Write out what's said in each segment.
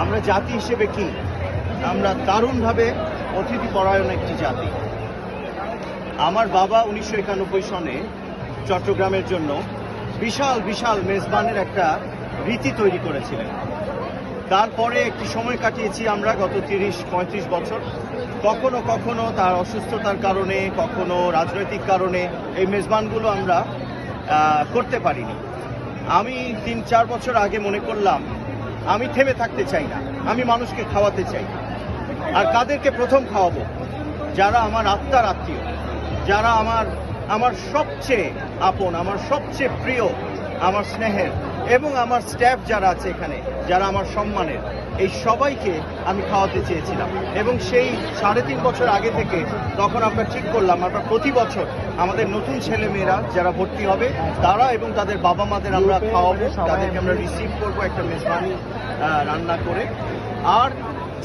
আমরা জাতি হিসেবে কি? আমরা দারুণভাবে অতিথি পরায়ণ একটি জাতি। আমার বাবা 1991 সনে চট্টগ্রামের জন্য বিশাল বিশাল মেজবানের একটা রীতি তৈরি করেছিলেন। তারপরে একটি সময় কাটিয়েছি আমরা গত 30-35 বছর। কখনো কখনো তার অসুস্থতার কারণে, কখনো রাজনৈতিক কারণে এই মেজবানগুলো আমরা করতে পারিনি। আমি 3-4 বছর আগে মনে করলাম আমি থেমে থাকতে চাই না, আমি মানুষকে খাওয়াতে চাই। আর কাদেরকে প্রথম খাওয়াবো? যারা আমার আত্মার আত্মীয়, যারা আমার সবচেয়ে আপন, আমার সবচেয়ে প্রিয়, আমার স্নেহের, এবং আমার স্টাফ যারা আছে এখানে, যারা আমার সম্মানের, এই সবাইকে আমি খাওয়াতে চেয়েছিলাম। এবং সেই 3.5 বছর আগে থেকে তখন আমরা ঠিক করলাম আমরা প্রতি বছর আমাদের নতুন ছেলে মেয়েরা যারা ভর্তি হবে তারা এবং তাদের বাবা মাদের আমরা খাওয়াবো, তাদেরকে আমরা রিসিভ করবো একটা মেজবানি রান্না করে। আর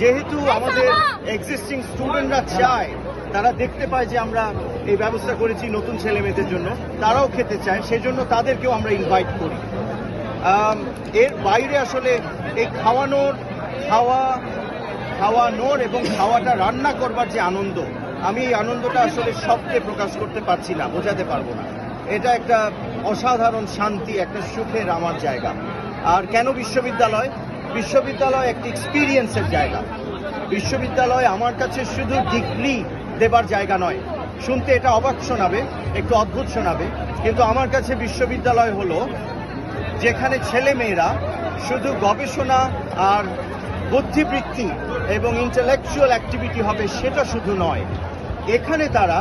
যেহেতু আমাদের এক্সিস্টিং স্টুডেন্টরা চায়, তারা দেখতে পায় যে আমরা এই ব্যবস্থা করেছি নতুন ছেলে মেয়েদের জন্য, তারাও খেতে চায়, সেজন্য তাদেরকেও আমরা ইনভাইট করি। এর বাইরে আসলে এই খাওয়ানোর এবং খাওয়াটা রান্না করবার যে আনন্দ, আমি এই আনন্দটা আসলে শব্দে প্রকাশ করতে পারছি না, বোঝাতে পারবো না। এটা একটা অসাধারণ শান্তি, একটা সুখের আমার জায়গা। আর কেন বিশ্ববিদ্যালয়? বিশ্ববিদ্যালয় একটি এক্সপিরিয়েন্সের জায়গা। বিশ্ববিদ্যালয় আমার কাছে শুধু ডিগ্রি দেবার জায়গা নয়। শুনতে এটা অবাক শোনাবে, একটু অদ্ভুত শোনাবে, কিন্তু আমার কাছে বিশ্ববিদ্যালয় হলো যেখানে ছেলে মেয়েরা শুধু গবেষণা আর বুদ্ধিবৃত্তি এবং ইন্টেলেকচুয়াল অ্যাক্টিভিটি হবে সেটা শুধু নয়, এখানে তারা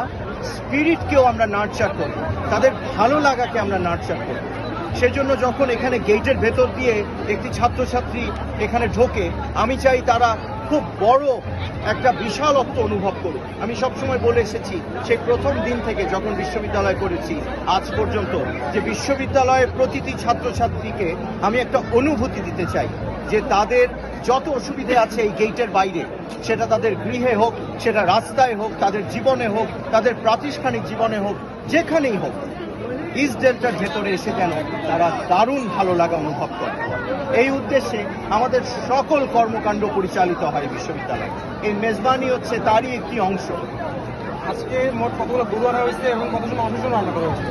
স্পিরিটকেও আমরা নার্চার করি, তাদের ভালো লাগাকে আমরা নার্চার করি। সেজন্য যখন এখানে গেটের ভেতর দিয়ে একটি ছাত্রছাত্রী এখানে ঢোকে, আমি চাই তারা খুব বড় একটা বিশালত্ব অনুভব করুক। আমি সবসময় বলে এসেছি সেই প্রথম দিন থেকে যখন বিশ্ববিদ্যালয় করেছি আজ পর্যন্ত, যে বিশ্ববিদ্যালয়ের প্রতিটি ছাত্রছাত্রীকে আমি একটা অনুভূতি দিতে চাই যে তাদের যত অসুবিধে আছে এই গেটের বাইরে, সেটা তাদের গৃহে হোক, সেটা রাস্তায় হোক, তাদের জীবনে হোক, তাদের প্রাতিষ্ঠানিক জীবনে হোক, যেখানেই হোক, ইস্ট ডেল্টার ভেতরে এসে যেন তারা দারুণ ভালো লাগা অনুভব করে। এই উদ্দেশ্যে আমাদের সকল কর্মকাণ্ড পরিচালিত হয় বিশ্ববিদ্যালয়ে। এই মেজবানি হচ্ছে তারই একটি অংশ। আজকে মোট কতগুলো গরু আনা হয়েছে এবং কতজন মানুষজন রান্না করা হয়েছে?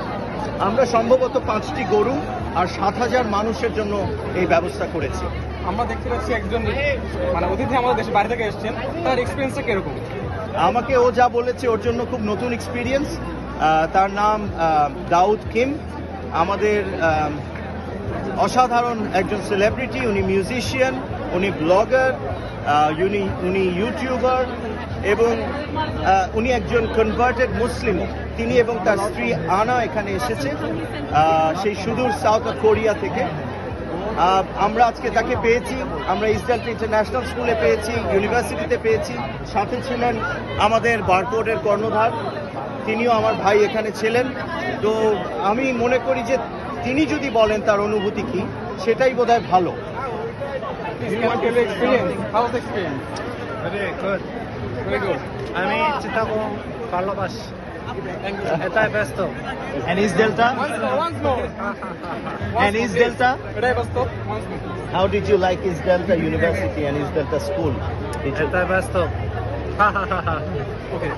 আমরা সম্ভবত 5টি গরু আর 7,000 মানুষের জন্য এই ব্যবস্থা করেছি। আমরা দেখতে পাচ্ছি একজন অতিথি আমাদের দেশে বাইরে থেকে এসেছেন, তার এক্সপিরিয়েন্সটা কিরকম? আমাকে ও যা বলেছে ওর জন্য খুব নতুন এক্সপিরিয়েন্স। তার নাম দাউদ কিম। আমাদের অসাধারণ একজন সেলিব্রিটি, উনি মিউজিশিয়ান, উনি ব্লগার, উনি ইউটিউবার, এবং উনি একজন কনভার্টেড মুসলিমও। তিনি এবং তার স্ত্রী আনা এখানে এসেছে সেই সুদূর সাউথ কোরিয়া থেকে। আমরা আজকে তাকে পেয়েছি, আমরা ইস্ট ডেল্টা ইন্টারন্যাশনাল স্কুলে পেয়েছি, ইউনিভার্সিটিতে পেয়েছি। সাথে ছিলেন আমাদের বারকোডের কর্ণধার, তিনিও আমার ভাই এখানে ছিলেন। তো আমি মনে করি যে তিনি যদি বলেন তার অনুভূতি কি, সেটাই বোধহয় ভালো। আমি চিটাগং পার্লাবাস। এটাই ব্যস্ত। And East Delta? And East Delta? How did you like East Delta University and East Delta School? এটাই ব্যস্ত। Okay.